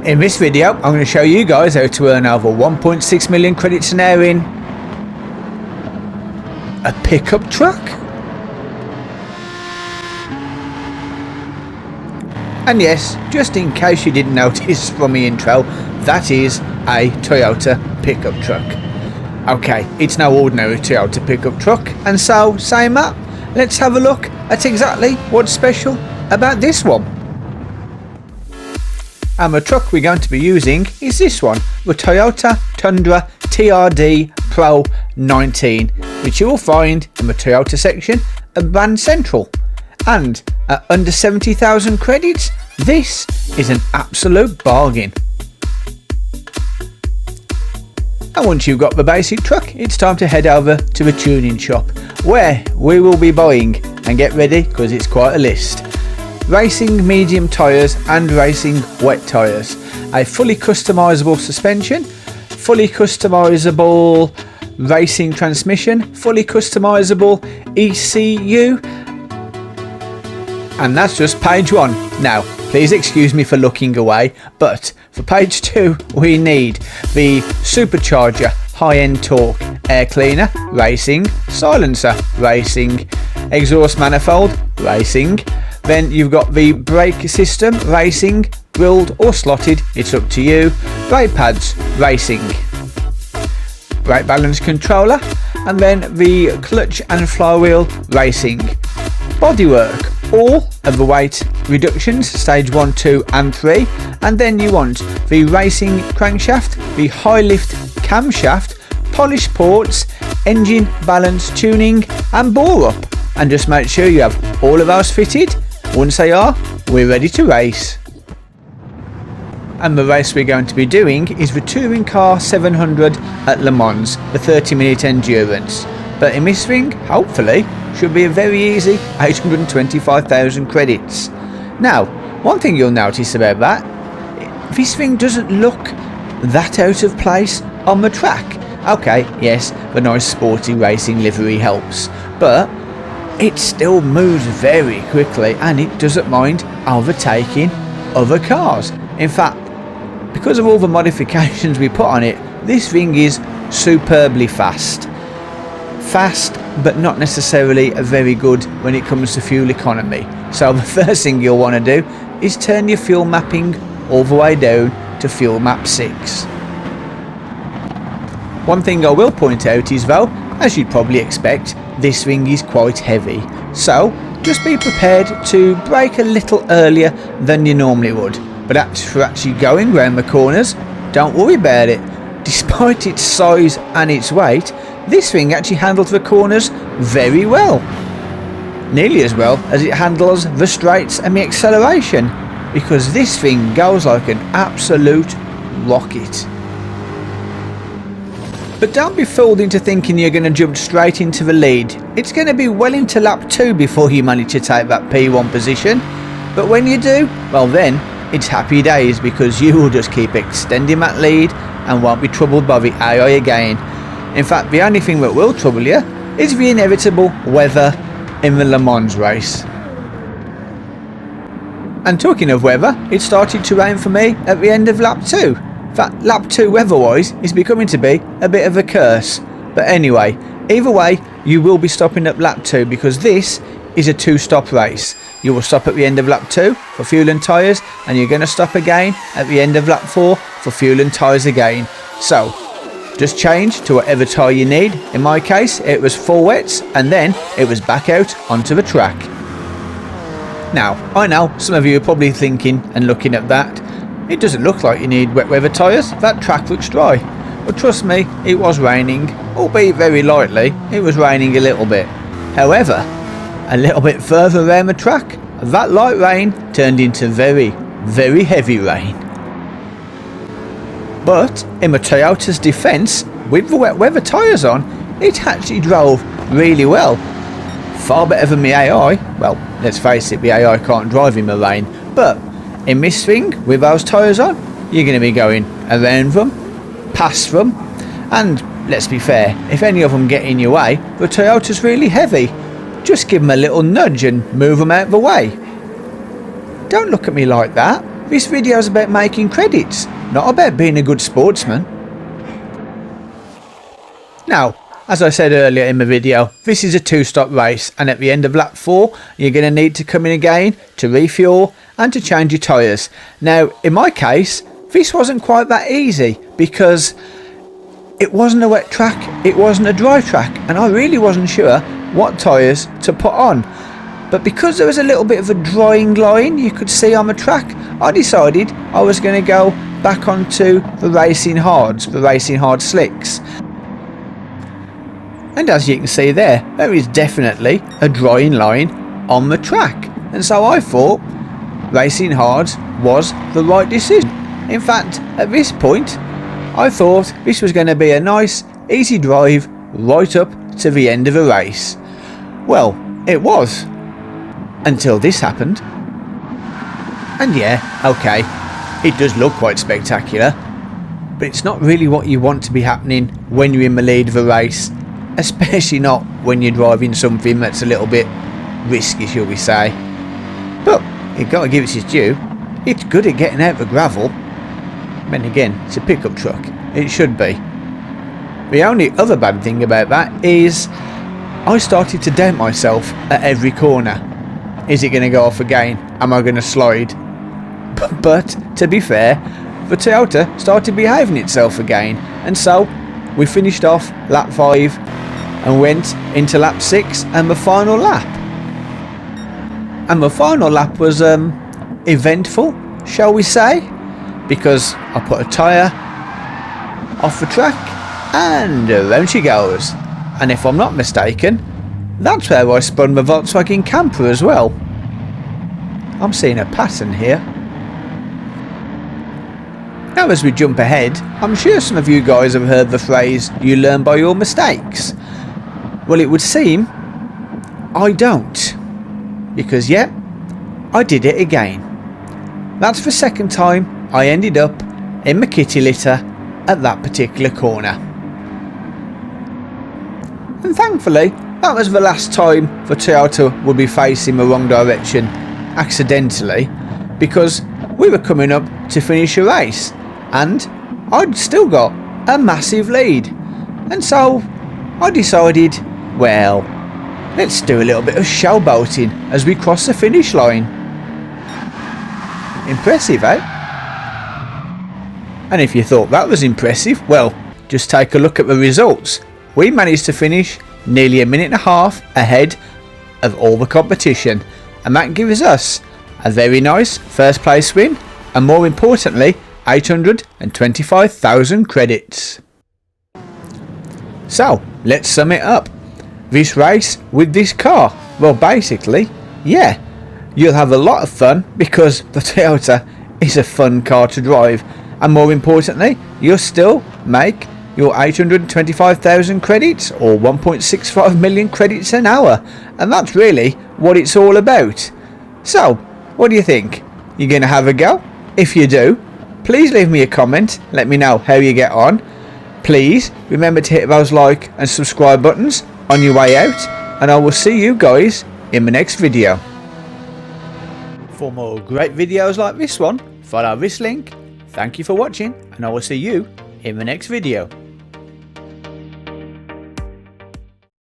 In this video, I'm going to show you guys how to earn over 1.6 million credits an hour in a pickup truck. And yes, just in case you didn't notice from the intro, that is a Toyota pickup truck. Okay, it's no ordinary Toyota pickup truck, and so, saying that, let's have a look at exactly what's special about this one. And the truck we're going to be using is this one, the Toyota Tundra TRD Pro 19, which you will find in the Toyota section of Brand Central. And at under 70,000 credits, this is an absolute bargain. And once you've got the basic truck, it's time to head over to the tuning shop, where we will be buying, and get ready because it's quite a list, racing medium tyres and racing wet tyres, a fully customisable suspension, fully customisable racing transmission, fully customisable ECU, and that's just page 1. Now, please excuse me for looking away, but for page 2 we need the supercharger, high-end torque, air cleaner, racing, silencer, racing, exhaust manifold, racing. Then you've got the brake system, racing, grilled or slotted, it's up to you, brake pads, racing, brake balance controller, and then the clutch and flywheel, racing, bodywork, all of the weight reductions, stage 1, 2 and 3, and then you want the racing crankshaft, the high lift camshaft, polished ports, engine balance tuning and bore up, and just make sure you have all of those fitted. Once they are, we're ready to race. And the race we're going to be doing is the Touring Car 700 at Le Mans, the 30-minute endurance. But in this thing, hopefully, should be a very easy 825,000 credits. Now, one thing you'll notice about that, this thing doesn't look that out of place on the track. Okay, yes, the nice sporty racing livery helps, but it still moves very quickly and it doesn't mind overtaking other cars. In fact, because of all the modifications we put on it, this thing is superbly fast. Fast, but not necessarily very good when it comes to fuel economy. So the first thing you'll want to do is turn your fuel mapping all the way down to fuel map 6. One thing I will point out is though, as you'd probably expect, this thing is quite heavy. So just be prepared to brake a little earlier than you normally would. But for actually going round the corners, don't worry about it. Despite its size and its weight, this thing actually handles the corners very well. Nearly as well as it handles the straights and the acceleration, because this thing goes like an absolute rocket. But don't be fooled into thinking you're going to jump straight into the lead. It's going to be well into lap 2 before you manage to take that P1 position. But when you do, well then, it's happy days, because you will just keep extending that lead and won't be troubled by the AI again. In fact, the only thing that will trouble you is the inevitable weather in the Le Mans race. And talking of weather, it started to rain for me at the end of lap 2. In fact, lap 2 weather-wise is becoming to be a bit of a curse. But anyway, either way, you will be stopping at lap 2, because this is a 2-stop race. You will stop at the end of lap 2 for fuel and tyres, and you're going to stop again at the end of lap 4 for fuel and tyres again. So, just change to whatever tyre you need. In my case, it was 4 wets, and then it was back out onto the track. Now, I know some of you are probably thinking and looking at that, it doesn't look like you need wet weather tyres, that track looks dry. But trust me, it was raining, albeit very lightly, it was raining a little bit. However, a little bit further around the track, that light rain turned into very, very heavy rain. But in the Toyota's defence, with the wet weather tyres on, it actually drove really well. Far better than the AI. Well, let's face it, the AI can't drive in the rain, but in this thing, with those tyres on, you're going to be going around them, past them, and let's be fair, if any of them get in your way, the Toyota's really heavy. Just give them a little nudge and move them out of the way. Don't look at me like that. this video is about making credits, not about being a good sportsman. Now, as I said earlier in the video, this is a 2-stop race, and at the end of lap 4 you're going to need to come in again to refuel and to change your tyres. Now in my case this wasn't quite that easy because it wasn't a wet track, it wasn't a dry track, and I really wasn't sure what tyres to put on. But because there was a little bit of a drying line you could see on the track, I decided I was going to go back onto the Racing Hards, the Racing Hard slicks. And as you can see there is definitely a drying line on the track, and so I thought Racing Hards was the right decision. In fact, at this point I thought this was going to be a nice easy drive right up to the end of the race. Well, it was, until this happened. And yeah, okay, it does look quite spectacular, but it's not really what you want to be happening when you're in the lead of a race, especially not when you're driving something that's a little bit risky, shall we say. But you've got to give it its due, it's good at getting out the gravel. Then again, it's a pickup truck, it should be. The only other bad thing about that is I started to doubt myself at every corner. Is it going to go off again? Am I going to slide? But to be fair, the Toyota started behaving itself again, and so we finished off lap 5 and went into lap 6 and the final lap. And the final lap was eventful, shall we say, because I put a tyre off the track and around she goes. And if I'm not mistaken, that's where I spun the Volkswagen camper as well. I'm seeing a pattern here. Now as we jump ahead, I'm sure some of you guys have heard the phrase, you learn by your mistakes. Well, it would seem I don't. Because yeah, I did it again. That's the second time I ended up in my kitty litter at that particular corner. And thankfully, that was the last time the Toyota would be facing the wrong direction accidentally, because we were coming up to finish a race and I'd still got a massive lead. And so I decided, well, let's do a little bit of showboating as we cross the finish line. Impressive, eh? And if you thought that was impressive, well, just take a look at the results. We managed to finish nearly 1.5 minutes ahead of all the competition, and that gives us a very nice first place win, and more importantly 825,000 credits. So let's sum it up. This race with this car, well basically, yeah, you'll have a lot of fun because the Toyota is a fun car to drive, and more importantly you'll still make your 825,000 credits, or 1.65 million credits an hour, and that's really what it's all about. So what do you think? You're going to have a go? If you do, please leave me a comment, let me know how you get on. Please remember to hit those like and subscribe buttons on your way out, and I will see you guys in the next video. For more great videos like this one, follow this link. Thank you for watching, and I will see you in the next video.